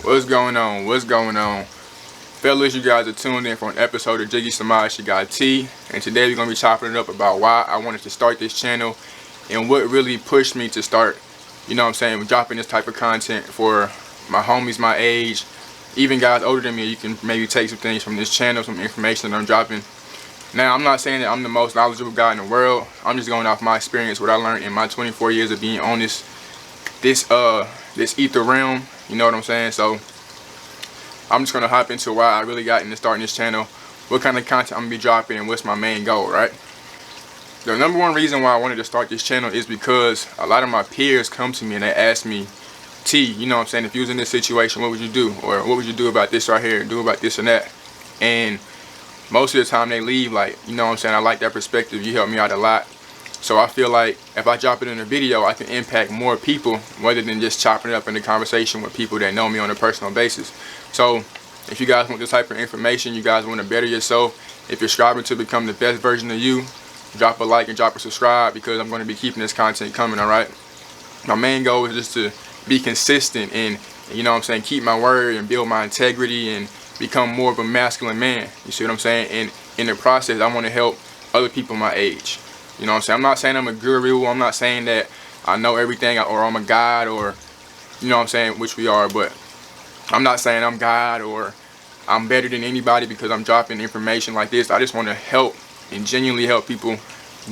What's going on? What's going on? Fellas, you guys are tuned in for an episode of Jiggy She got T, and today we're going to be chopping it up about why I wanted to start this channel and what really pushed me to start, dropping this type of content for my homies my age, even guys older than me. You can maybe take some things from this channel, some information that I'm dropping. Now, I'm not saying that I'm the most knowledgeable guy in the world. I'm just going off my experience, what I learned in my 24 years of being on this ether realm. You know what I'm saying? So I'm just gonna hop into why I really got into starting this channel, what kind of content I'm gonna be dropping, and what's my main goal, right? The number one reason why I wanted to start this channel is because a lot of my peers come to me and they ask me, T, you know what I'm saying, if you was in this situation, what would you do? Or what would you do about this right here, do about this and that? And most of the time they leave like, you know what I'm saying, I like that perspective, you helped me out a lot. So I feel like if I drop it in a video, I can impact more people rather than just chopping it up in a conversation with people that know me on a personal basis. So if you guys want this type of information, you guys want to better yourself, if you're striving to become the best version of you, drop a like and drop a subscribe, because I'm going to be keeping this content coming, alright? My main goal is just to be consistent and, you know what I'm saying, keep my word and build my integrity and become more of a masculine man. You see what I'm saying? And in the process, I want to help other people my age. You know what I'm saying? I'm not saying I'm a guru. I'm not saying that I know everything or I'm a god, or, you know what I'm saying, which we are. But I'm not saying I'm God or I'm better than anybody because I'm dropping information like this. I just want to help and genuinely help people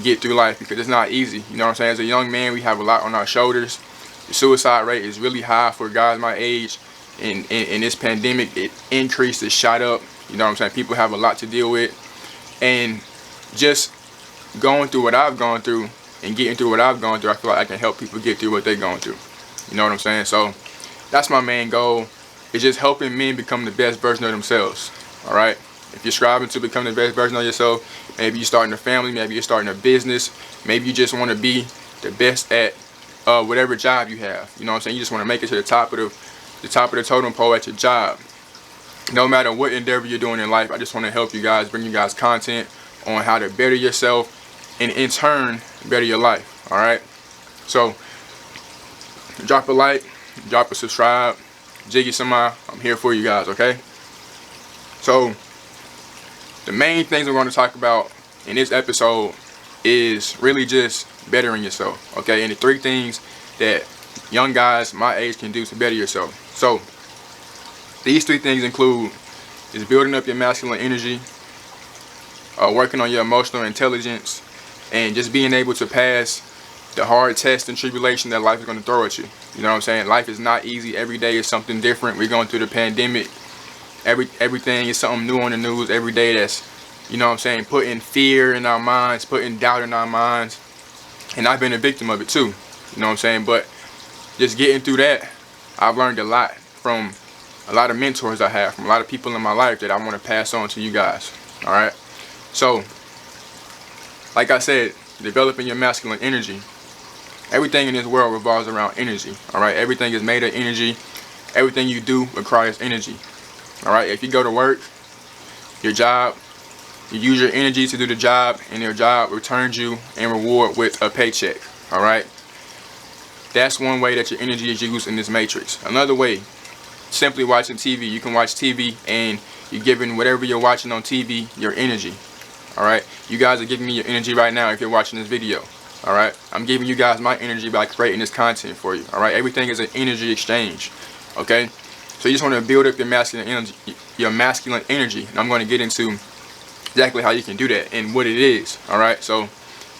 get through life, because it's not easy. You know what I'm saying? As a young man, we have a lot on our shoulders. The suicide rate is really high for guys my age. In this pandemic, it increased, it shot up. You know what I'm saying? People have a lot to deal with. And just going through what I've gone through and getting through what I've gone through, I feel like I can help people get through what they're going through. You know what I'm saying? So that's my main goal. It's just helping men become the best version of themselves. Alright? If you're striving to become the best version of yourself, maybe you're starting a family, maybe you're starting a business, maybe you just want to be the best at whatever job you have. You know what I'm saying? You just want to make it to the top of the totem pole at your job. No matter what endeavor you're doing in life, I just want to help you guys, bring you guys content on how to better yourself and in turn better your life. Alright? So drop a like, drop a subscribe. Jiggy I'm here for you guys, okay? So the main things we're going to talk about in this episode is really just bettering yourself, okay? And the three things that young guys my age can do to better yourself. So these three things include is building up your masculine energy, working on your emotional intelligence, and just being able to pass the hard test and tribulation that life is going to throw at you. You know what I'm saying? Life is not easy. Every day is something different. We're going through the pandemic. Everything is something new on the news every day that's, you know what I'm saying, putting fear in our minds, putting doubt in our minds. And I've been a victim of it too. You know what I'm saying? But just getting through that, I've learned a lot from a lot of mentors I have, from a lot of people in my life that I want to pass on to you guys. Alright? So, like I said, developing your masculine energy. Everything in this world revolves around energy. Alright? Everything is made of energy. Everything you do requires energy. Alright? If you go to work, your job, you use your energy to do the job, and your job returns you and reward with a paycheck. Alright? That's one way that your energy is used in this matrix. Another way, simply watching TV. You can watch TV and you're giving whatever you're watching on TV your energy. Alright? You guys are giving me your energy right now if you're watching this video. Alright? I'm giving you guys my energy by creating this content for you. Alright? Everything is an energy exchange. Okay? So you just want to build up your masculine energy. And I'm going to get into exactly how you can do that and what it is. Alright? So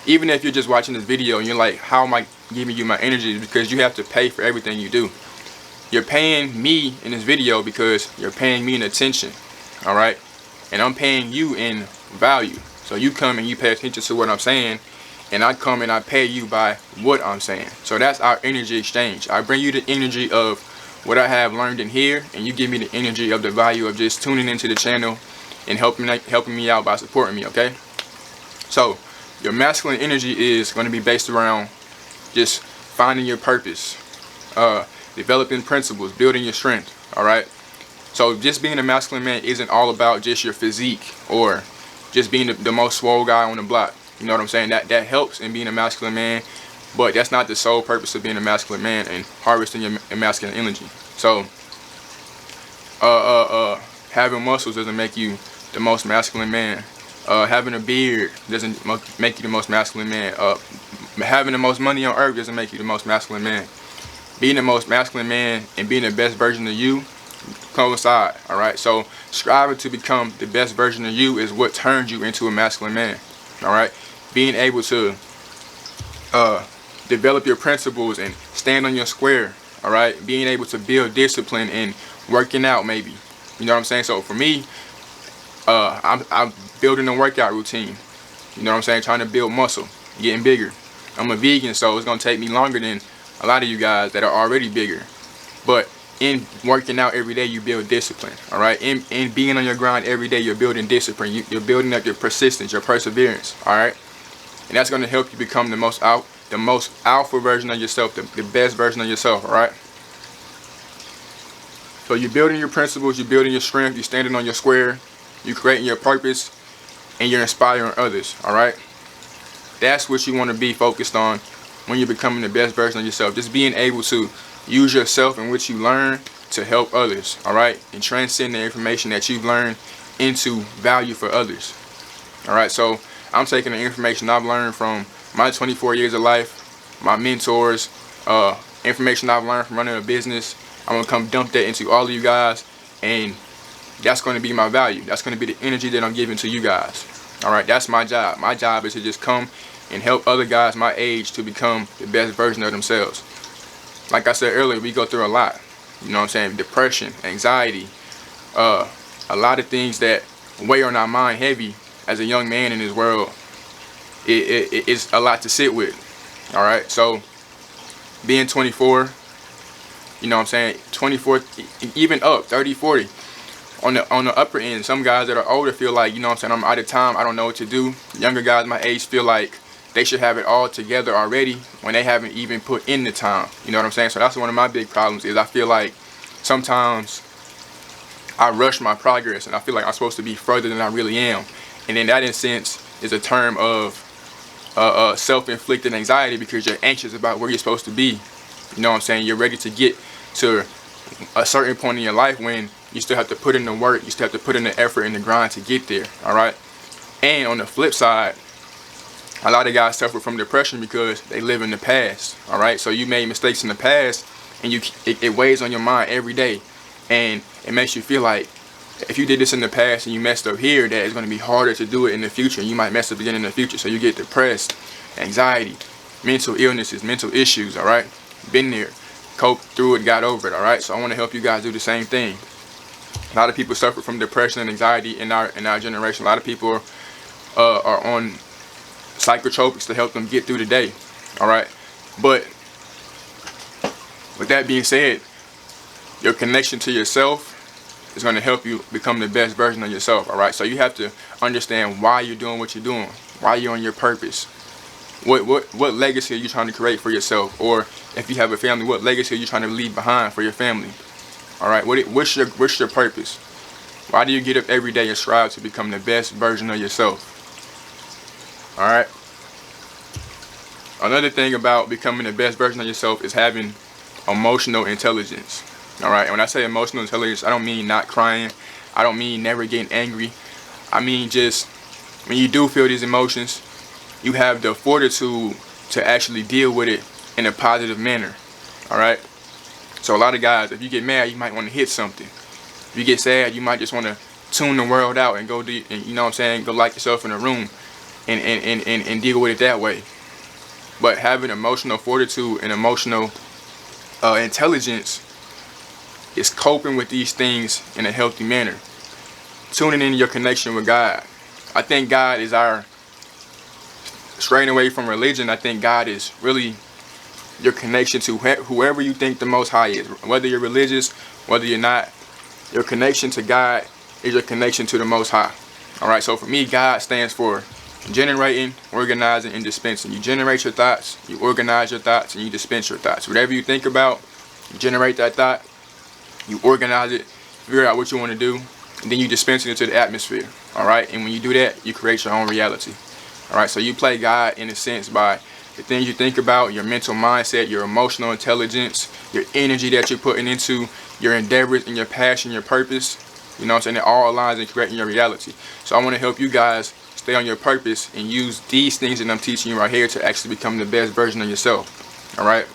even if you're just watching this video and you're like, how am I giving you my energy? Because you have to pay for everything you do. You're paying me in this video because you're paying me in attention. Alright? And I'm paying you in value. So you come and you pay attention to what I'm saying, and I come and I pay you by what I'm saying. So that's our energy exchange. I bring you the energy of what I have learned in here, and you give me the energy of the value of just tuning into the channel and helping me out by supporting me, okay? So your masculine energy is going to be based around just finding your purpose, developing principles, building your strength. Alright? So just being a masculine man isn't all about just your physique or just being the most swole guy on the block. You know what I'm saying? That helps in being a masculine man, but that's not the sole purpose of being a masculine man and harvesting your masculine energy. So Having muscles doesn't make you the most masculine man. Having a beard doesn't make you the most masculine man. Having the most money on earth doesn't make you the most masculine man. Being the most masculine man and being the best version of you coincide, all right? So striving to become the best version of you is what turns you into a masculine man, all right? Being able to develop your principles and stand on your square, all right? Being able to build discipline and working out, maybe. You know what I'm saying? So for me, I'm building a workout routine. You know what I'm saying? Trying to build muscle, getting bigger. I'm a vegan, so it's gonna take me longer than a lot of you guys that are already bigger. But in working out every day, you build discipline, all right? In being on your grind every day, you're building discipline. You're building up your persistence, your perseverance, all right? And that's gonna help you become the most alpha version of yourself, the best version of yourself, all right? So you're building your principles, you're building your strength, you're standing on your square, you're creating your purpose, and you're inspiring others, all right? That's what you want to be focused on when you're becoming the best version of yourself. Just being able to use yourself and what you learn to help others, all right? And transcend the information that you've learned into value for others, all right? So I'm taking the information I've learned from my 24 years of life, my mentors, information I've learned from running a business. I'm going to come dump that into all of you guys, and that's going to be my value. That's going to be the energy that I'm giving to you guys. All right, that's my job. My job is to just come and help other guys my age to become the best version of themselves. Like I said earlier, we go through a lot. You know what I'm saying? Depression, anxiety, a lot of things that weigh on our mind heavy as a young man in this world. It's a lot to sit with. All right, so being 24, you know what I'm saying, 24, even up, 30, 40. On the upper end, some guys that are older feel like, you know what I'm saying, I'm out of time, I don't know what to do. Younger guys my age feel like they should have it all together already when they haven't even put in the time. You know what I'm saying? So that's one of my big problems, is I feel like sometimes I rush my progress and I feel like I'm supposed to be further than I really am. And then that, in a sense, is a term of self-inflicted anxiety, because you're anxious about where you're supposed to be. You know what I'm saying? You're ready to get to a certain point in your life when you still have to put in the work, you still have to put in the effort and the grind to get there, all right? And on the flip side, a lot of guys suffer from depression because they live in the past, all right? So you made mistakes in the past, and it weighs on your mind every day, and it makes you feel like if you did this in the past and you messed up here, that it's going to be harder to do it in the future, and you might mess up again in the future. So you get depressed, anxiety, mental illnesses, mental issues, all right? Been there, coped through it, got over it, all right? So I want to help you guys do the same thing. A lot of people suffer from depression and anxiety in our generation. A lot of people are on psychotropics to help them get through the day, all right? But with that being said, your connection to yourself is going to help you become the best version of yourself, all right? So you have to understand why you're doing what you're doing, why you're on your purpose. What legacy are you trying to create for yourself? Or if you have a family, what legacy are you trying to leave behind for your family? All right, what's your purpose? Why do you get up every day and strive to become the best version of yourself? All right. Another thing about becoming the best version of yourself is having emotional intelligence. All right, and when I say emotional intelligence, I don't mean not crying. I don't mean never getting angry. I mean just when you do feel these emotions, you have the fortitude to actually deal with it in a positive manner. All right. So a lot of guys, if you get mad, you might want to hit something. If you get sad, you might just want to tune the world out and go do, and you know what I'm saying, go lock yourself in a room and deal with it that way. But having emotional fortitude and emotional intelligence is coping with these things in a healthy manner. Tuning in your connection with God. I think God is straying away from religion. I think God is really your connection to whoever you think the Most High is. Whether you're religious, whether you're not, your connection to God is your connection to the Most High. All right, so for me, God stands for generating, organizing, and dispensing. You generate your thoughts, you organize your thoughts, and you dispense your thoughts. Whatever you think about, you generate that thought, you organize it, figure out what you want to do, and then you dispense it into the atmosphere. All right, and when you do that, you create your own reality. All right, so you play God in a sense by the things you think about, your mental mindset, your emotional intelligence, your energy that you're putting into your endeavors and your passion, your purpose, you know what I'm saying, it all aligns in creating your reality. So I want to help you guys stay on your purpose and use these things that I'm teaching you right here to actually become the best version of yourself. All right.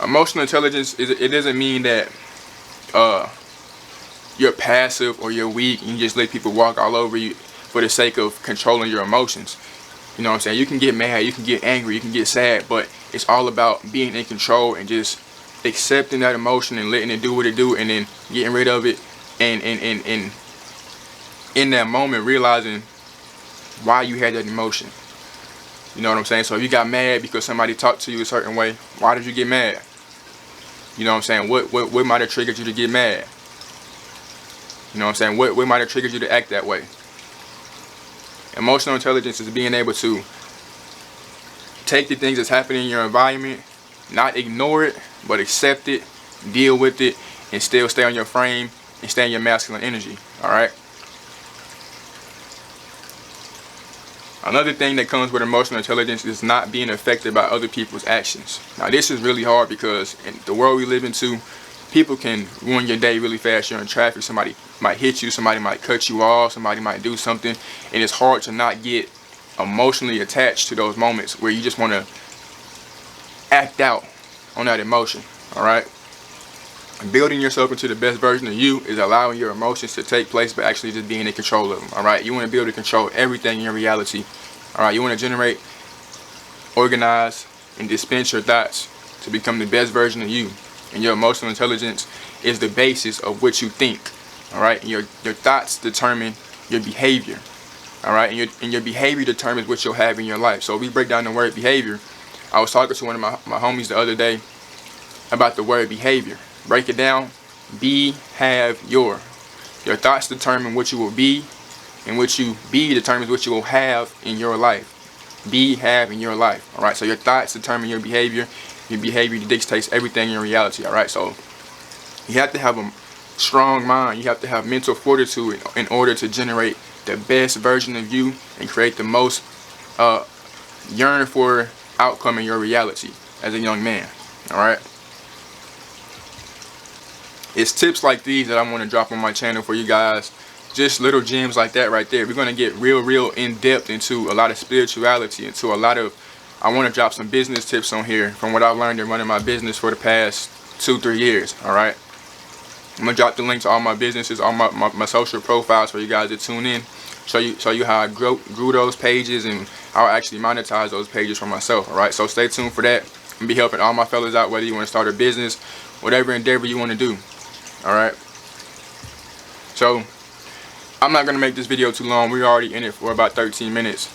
Emotional intelligence, it doesn't mean that you're passive or you're weak and you just let people walk all over you for the sake of controlling your emotions. You know what I'm saying? You can get mad, you can get angry, you can get sad, but it's all about being in control and just accepting that emotion and letting it do what it do, and then getting rid of it, and in that moment realizing why you had that emotion. You know what I'm saying? So if you got mad because somebody talked to you a certain way, why did you get mad? You know what I'm saying? What might have triggered you to get mad? You know what I'm saying? What might have triggered you to act that way? Emotional intelligence is being able to take the things that's happening in your environment, not ignore it, but accept it, deal with it, and still stay on your frame and stay in your masculine energy. All right. Another thing that comes with emotional intelligence is not being affected by other people's actions. Now this is really hard because in the world we live into, people can ruin your day really fast. You're in traffic, somebody might hit you, somebody might cut you off, somebody might do something, and it's hard to not get emotionally attached to those moments where you just want to act out on that emotion. All right. Building yourself into the best version of you is allowing your emotions to take place, but actually just being in control of them. All right. You want to be able to control everything in your reality. All right. You want to generate, organize, and dispense your thoughts to become the best version of you. And your emotional intelligence is the basis of what you think. All right. And your thoughts determine your behavior. All right. And your behavior determines what you'll have in your life. So if we break down the word behavior, I was talking to one of my homies the other day about the word behavior. Break it down. Be, have, your. Your thoughts determine what you will be, and what you be determines what you will have in your life. Be, have in your life. All right. So your thoughts determine your behavior. Your behavior dictates everything in reality. All right. So you have to have a strong mind. You have to have mental fortitude in order to generate the best version of you and create the most yearn for outcome in your reality as a young man. All right. It's tips like these that I want to drop on my channel for you guys. Just little gems like that right there. We're going to get real in depth into a lot of spirituality, into a lot of, I want to drop some business tips on here from what I've learned in running my business for the past 2-3 years. All right. I'm going to drop the link to all my businesses, all my social profiles for you guys to tune in. Show you how I grew those pages and how I actually monetize those pages for myself. All right. So stay tuned for that. I'm going to be helping all my fellas out, whether you want to start a business, whatever endeavor you want to do. All right. So I'm not going to make this video too long. We're already in it for about 13 minutes.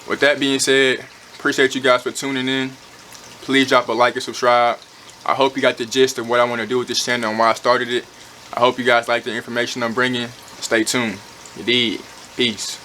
With that being said, appreciate you guys for tuning in. Please drop a like and subscribe. I hope you got the gist of what I want to do with this channel and why I started it. I hope you guys like the information I'm bringing. Stay tuned. You did. Peace.